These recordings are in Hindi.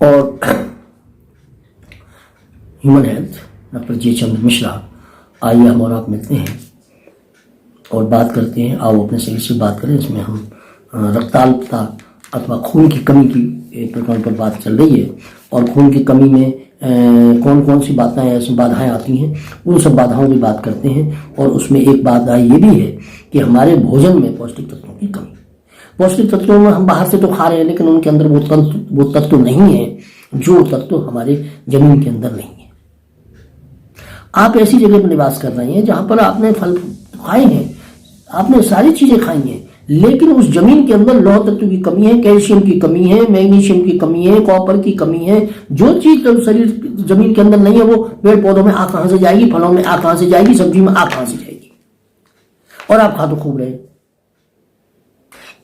और ह्यूमन हेल्थ डॉक्टर जे चंद्र मिश्रा, आइए हम और आप मिलते हैं और बात करते हैं। आओ अपने शरीर से बात करें। इसमें हम रक्ताल्पता अथवा खून की कमी की प्रकरण पर बात चल रही है और खून की कमी में कौन कौन सी बाधाएं आती हैं, उन सब बाधाओं की बात करते हैं। और उसमें एक बाधा ये भी है कि हमारे भोजन में पौष्टिक तत्वों की कमी। पौष्टिक तत्वों में हम बाहर से तो खा रहे हैं, लेकिन उनके अंदर वो तत्व नहीं है जो तत्व हमारे जमीन के अंदर नहीं है। आप ऐसी जगह पर निवास कर रहे हैं जहां पर आपने फल खाए हैं, आपने सारी चीजें खाई हैं, लेकिन उस जमीन के अंदर लौह तत्व की कमी है, कैल्शियम की कमी है, मैग्नीशियम की कमी है, कॉपर की कमी है। जो चीज तो शरीर जमीन के अंदर नहीं है, वो पेड़ पौधों में आ कहां से जाएगी, फलों में आ कहां से जाएगी, सब्जी में आ कहां से जाएगी। और आप खा तो खूब रहे,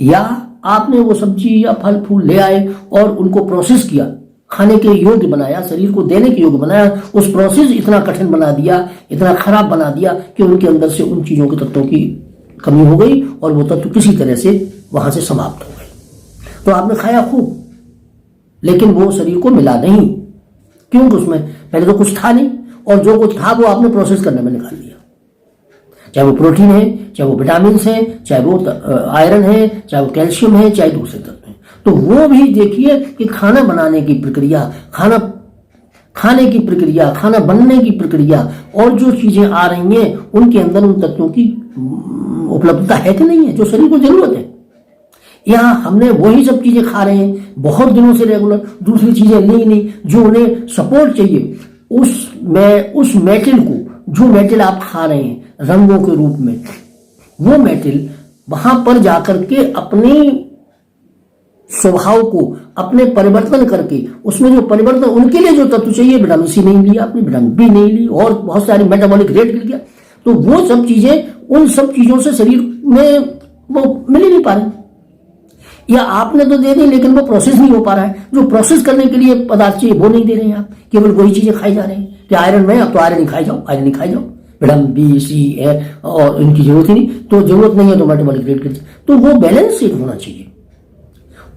या आपने वो सब्जी या फल फूल ले आए और उनको प्रोसेस किया, खाने के योग्य बनाया, शरीर को देने के योग्य बनाया। उस प्रोसेस इतना कठिन बना दिया, इतना खराब बना दिया कि उनके अंदर से उन चीजों के तत्वों की कमी हो गई और वो तत्व किसी तरह से वहां से समाप्त हो गए। तो आपने खाया खूब, लेकिन वो शरीर को मिला नहीं, क्योंकि उसमें पहले तो कुछ था नहीं, और जो कुछ था वो आपने प्रोसेस करने में निकाल दिया। चाहे वो प्रोटीन है, चाहे वो विटामिन है, चाहे वो आयरन है, चाहे वो कैल्शियम है, चाहे दूसरे तत्व हैं। तो वो भी देखिए कि खाना बनाने की प्रक्रिया, खाने की प्रक्रिया, खाना बनने की प्रक्रिया और जो चीजें आ रही हैं उनके अंदर उन तत्वों की उपलब्धता है कि नहीं है जो शरीर को जरूरत है। यहाँ हमने वही सब चीजें खा रहे हैं बहुत दिनों से रेगुलर, दूसरी चीजें ली नहीं जो उन्हें सपोर्ट चाहिए। उस मेटल को, जो मेटल आप खा रहे हैं रंगों के रूप में, वो मेटल वहां पर जाकर के अपनी स्वभाव को अपने परिवर्तन करके, उसमें जो परिवर्तन, उनके लिए जो तत्व चाहिए, विटामिन सी नहीं लिया आपने, विटामिन बी नहीं ली, और बहुत सारी मेटाबॉलिक रेट गिर गया, तो वो सब चीजें, उन सब चीजों से शरीर में वो मिल ही नहीं पा रहे। या आपने तो दे दी लेकिन वो प्रोसेस नहीं हो पा रहा है। जो प्रोसेस करने के लिए पदार्थ चाहिए वो नहीं दे रहे हैं आप, केवल वही चीजें खाई जा रहे हैं कि आयरन में, अब तो आयरन ही खाई जाओ, आयरन ही खाई जाओ, विटामिन बी सी है और इनकी जरूरत ही नहीं, तो जरूरत नहीं है तो मेटाबॉलिक रेट गिर। तो वो बैलेंस एक होना चाहिए।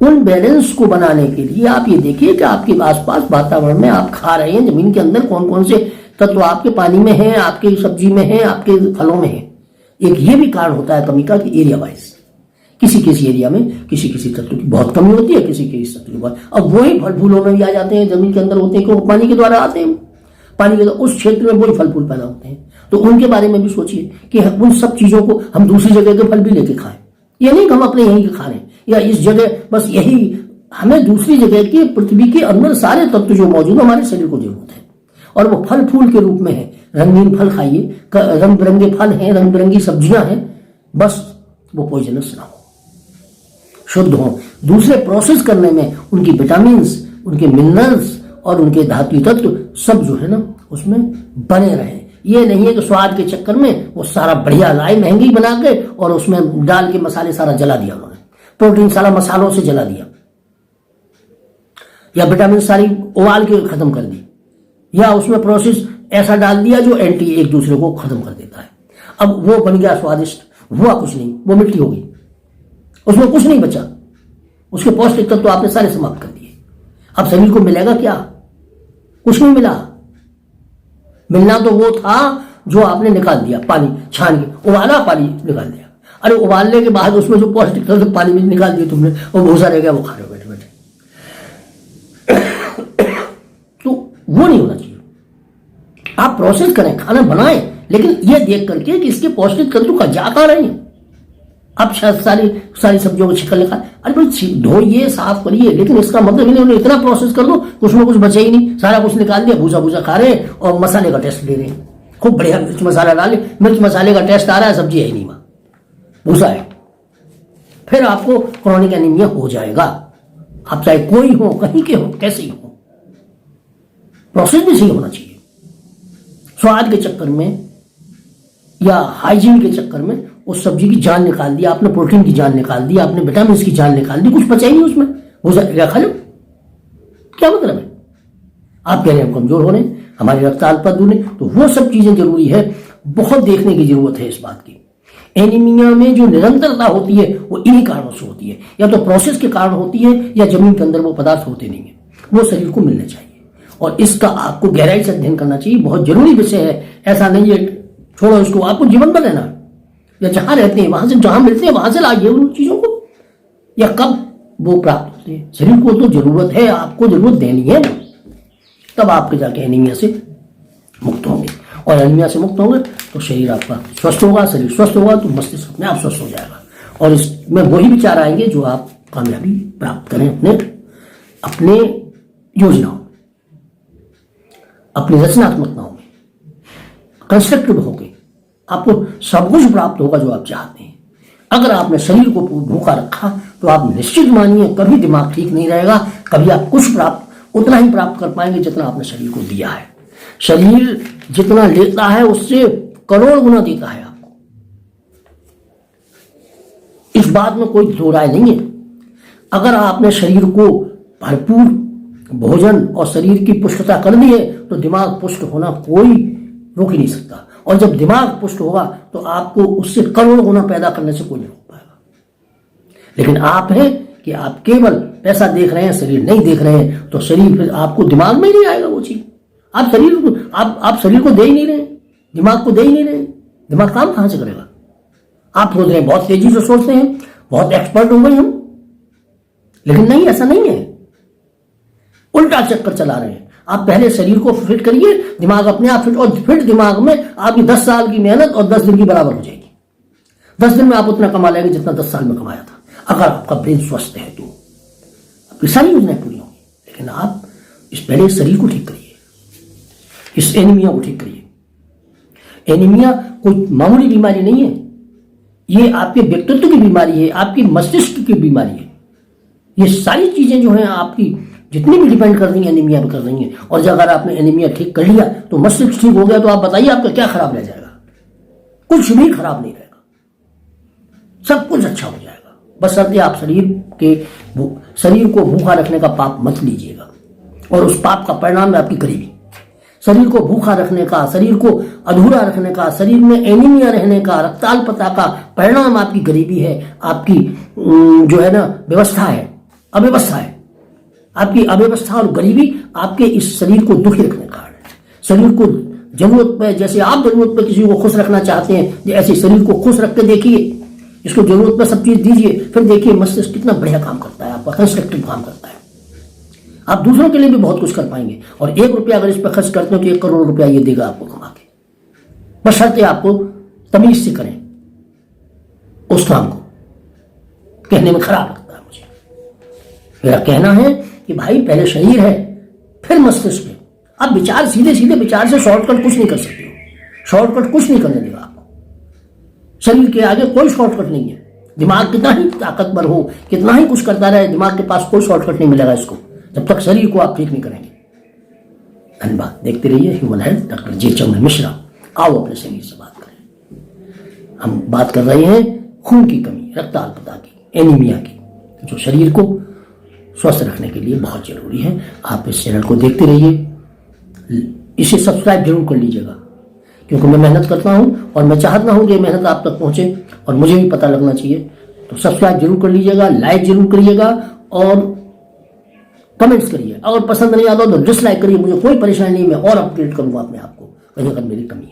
उन बैलेंस को बनाने के लिए आप ये देखिए कि आपके आसपास वातावरण में आप खा रहे हैं, जमीन के अंदर कौन कौन से तत्व आपके पानी में है, आपके सब्जी में है, आपके फलों में है। एक ये भी कारण होता है कमी का कि एरिया वाइज किसी किसी एरिया में किसी किसी तत्व की बहुत कमी होती है, किसी किसी तत्व की बहुत। अब वही फल फूलों में भी आ जाते हैं, जमीन के अंदर होते हैं, क्योंकि पानी के द्वारा आते हैं, पानी के उस क्षेत्र में वही फल फूल पैदा होते हैं। तो उनके बारे में भी सोचिए कि उन सब चीजों को हम दूसरी जगह के फल भी लेके खाएं। ये नहीं कि हम अपने यहीं के खा रहे हैं या इस जगह बस यही, हमें दूसरी जगह की पृथ्वी के अंदर सारे तत्व जो मौजूद है हमारे शरीर को जरूरत है, और वो फल फूल के रूप में है। रंगीन फल खाइए, रंग बिरंगे फल हैं, रंग बिरंगी सब्जियां हैं, बस वो पॉइजनस ना हो, शुद्ध हो। दूसरे प्रोसेस करने में उनकी विटामिन्स, उनके मिनरल्स और उनके धातु तत्व सब जो है ना उसमें बने रहे। ये नहीं है कि स्वाद के चक्कर में वो सारा बढ़िया लाए महंगी बना के और उसमें डाल के मसाले सारा जला दिया उन्होंने, प्रोटीन सारा मसालों से जला दिया, या विटामिन सारी उबाल के खत्म कर दी, या उसमें प्रोसेस ऐसा डाल दिया जो एंटी एक दूसरे को खत्म कर देता है। अब वो बन गया स्वादिष्ट, हुआ कुछ नहीं, वो मिट्टी हो गई, उसमें कुछ नहीं बचा, उसके पौष्टिक तत्व आपने सारे समाप्त कर दिए। अब शरीर को मिलेगा क्या? कुछ नहीं मिला। मिलना तो वो था जो आपने निकाल दिया, पानी छान के उबाला, पानी निकाल दिया। अरे उबालने के बाद उसमें जो पौष्टिक तत्व पानी में निकाल दिए तुमने, वो भूसा रह गया, वो खा रहे हो बैठे बैठे। तो वो नहीं होना चाहिए। आप प्रोसेस करें, खाना बनाएं, लेकिन ये देख करके कि इसके पौष्टिक तत्व का जा कहां रहे हैं। आप सारी सब्जियों को छिकल निकाल, अरे भाई धोइए, साफ करिए, लेकिन इसका मतलब ही नहीं इतना प्रोसेस कर दो कुछ में कुछ बचे ही नहीं, सारा कुछ निकाल दिया, भूसा भूसा खा रहे हैं और मसाले का टेस्ट ले रहे हैं। खूब बढ़िया मिर्च मसाला डाले, मिर्च मसाले का टेस्ट आ रहा है, सब्जी है ही नहीं, वहां भूसा है। फिर आपको क्रोनिक एनीमिया हो जाएगा, आप चाहे कोई हो, कहीं के हो, कैसे ही हो। प्रोसेस भी सही होना चाहिए। स्वाद के चक्कर में या हाइजीन के चक्कर में उस सब्जी की जान निकाल दी आपने, प्रोटीन की जान निकाल दी आपने, विटामिन की जान निकाल दी, कुछ बचा ही नहीं उसमें, भूसा खा लो, क्या मतलब है? आप कह रहे हैं हम कमजोर हो रहे हैं, हमारी रक्ताल्पता दूर नहीं, तो वो सब चीजें जरूरी है, बहुत देखने की जरूरत है इस बात की। एनीमिया में जो निरंतरता होती है वो इन्हीं कारणों से होती है, या तो प्रोसेस के कारण होती है या जमीन के अंदर वो पदार्थ होते नहीं है। वो शरीर को मिलने चाहिए। और इसका आपको गहराई से अध्ययन करना चाहिए, बहुत जरूरी विषय है। ऐसा नहीं है छोड़ो इसको, आपको जीवन भर रहना, या जहां रहते हैं वहां से, जहां मिलते हैं वहां से लाइए उन चीजों को, या कब वो प्राप्त होते हैं। शरीर को तो जरूरत है, आपको जरूरत देनी है, तब आपके जाके एनीमिया से मुक्त होंगे। और एनीमिया से मुक्त होंगे तो शरीर आपका स्वस्थ होगा, शरीर स्वस्थ होगा तो मस्तिष्क अपने आप स्वस्थ हो जाएगा। और इसमें वही विचार आएंगे जो आप कामयाबी प्राप्त करें अपने योजनाओं, अपनी रचनात्मकताओं में, कंस्ट्रक्टिव होके आपको सब कुछ प्राप्त होगा जो आप चाहते हैं। अगर आपने शरीर को भूखा रखा तो आप निश्चित मानिए कभी दिमाग ठीक नहीं रहेगा, कभी आप कुछ उतना ही प्राप्त कर पाएंगे जितना आपने शरीर को दिया है। शरीर जितना लेता है उससे करोड़ गुना देता है आपको, इस बात में कोई दो राय नहीं है। अगर आपने शरीर को भरपूर भोजन और शरीर की पुष्टता कर दी है तो दिमाग पुष्ट होना कोई रोक ही नहीं सकता। और जब दिमाग पुष्ट होगा तो आपको उससे करोड़ गुना पैदा करने से कोई नहीं रोक पाएगा। लेकिन आप हैं कि आप केवल पैसा देख रहे हैं, शरीर नहीं देख रहे हैं, तो शरीर फिर आपको दिमाग में ही नहीं आएगा वो चीज। आप शरीर को दे ही नहीं रहे, दिमाग को दे ही नहीं रहे, दिमाग काम कहां से करेगा। आप सोच रहे हैं बहुत तेजी से सोचते हैं, बहुत एक्सपर्ट हो गए हम, लेकिन नहीं, ऐसा नहीं है, उल्टा चक्कर चला रहे हैं। आप पहले शरीर को फिट करिए, दिमाग अपने आप फिट, और फिट दिमाग में आपकी 10 साल की मेहनत और 10 दिन की बराबर हो जाएगी। 10 दिन में आप उतना कमा लेंगे जितना 10 साल में कमाया था, अगर आपका ब्रेन स्वस्थ है तो आपकी सारी योजनाएं पूरी होंगी। लेकिन आप इस पहले शरीर को ठीक करिए, इस एनीमिया को ठीक करिए। एनीमिया कोई मामूली बीमारी नहीं है, ये आपके व्यक्तित्व की बीमारी है, आपकी मस्तिष्क की बीमारी है। ये सारी चीजें जो हैं आपकी जितनी भी डिपेंड कर रही है एनीमिया पे कर रही है। और जब अगर आपने एनीमिया ठीक कर लिया तो मस्तिष्क ठीक हो गया, तो आप बताइए आपका क्या खराब रह जाएगा। कुछ भी खराब नहीं रहेगा, सब कुछ अच्छा हो जाएगा। बशर्ते आप शरीर को भूखा रखने का पाप मत लीजिएगा, और उस पाप का परिणाम है आपकी गरीबी। शरीर को भूखा रखने का, शरीर को अधूरा रखने का, शरीर में एनीमिया रहने का, रक्ताल्पता का परिणाम आपकी गरीबी है, आपकी जो है ना व्यवस्था है, अव्यवस्था है। आपकी अव्यवस्था और गरीबी आपके इस शरीर को दुखी रखने का कारण है। शरीर को जरूरत पे, जैसे आप जरूरत पे किसी को खुश रखना चाहते हैं, ऐसे शरीर को खुश रख के देखिए, इसको जरूरत पे सब चीज दीजिए, फिर देखिए मस्तिष्क कितना बढ़िया काम करता है, आपका कंस्ट्रक्टिव काम करता है। आप दूसरों के लिए भी बहुत कुछ कर पाएंगे। और 1 रुपया अगर इस पर खर्च करते हो तो 1 करोड़ रुपया ये देगा आपको कमा के, बशर्ते आपको तमीज से करें उस काम को। कहने में खराब लगता है मुझे, मेरा कहना है कि भाई पहले शरीर है फिर मस्तिष्क है। आप विचार सीधे विचार से शॉर्टकट कुछ नहीं कर सकते हो, शॉर्टकट कुछ नहीं करने देगा आपको। शरीर के आगे कोई शॉर्टकट नहीं है। दिमाग कितना ही ताकतवर हो, कितना ही कुछ करता रहे, दिमाग के पास कोई शॉर्टकट नहीं मिलेगा इसको, जब तक शरीर को आप ठीक नहीं करेंगे। धन्यवाद। देखते रहिए ह्यूमन हेल्थ, डॉक्टर जे चंद्र मिश्रा। आओ अपने शरीर से बात करें। हम बात कर रहे हैं खून की कमी, रक्ताल्पता की, एनीमिया की, जो शरीर को स्वस्थ रखने के लिए बहुत जरूरी है। आप इस चैनल को देखते रहिए, इसे सब्सक्राइब जरूर कर लीजिएगा, क्योंकि मैं मेहनत करता हूं और मैं चाहता हूं कि मेहनत आप तक पहुंचे और मुझे भी पता लगना चाहिए। तो सब्सक्राइब जरूर कर लीजिएगा, लाइक जरूर करिएगा और कमेंट्स करिए। अगर पसंद नहीं आता तो डिसलाइक करिए, मुझे कोई परेशानी नहीं, मैं और अपडेट करूंगा अपने आप को कहीं अगर मेरी कमी है।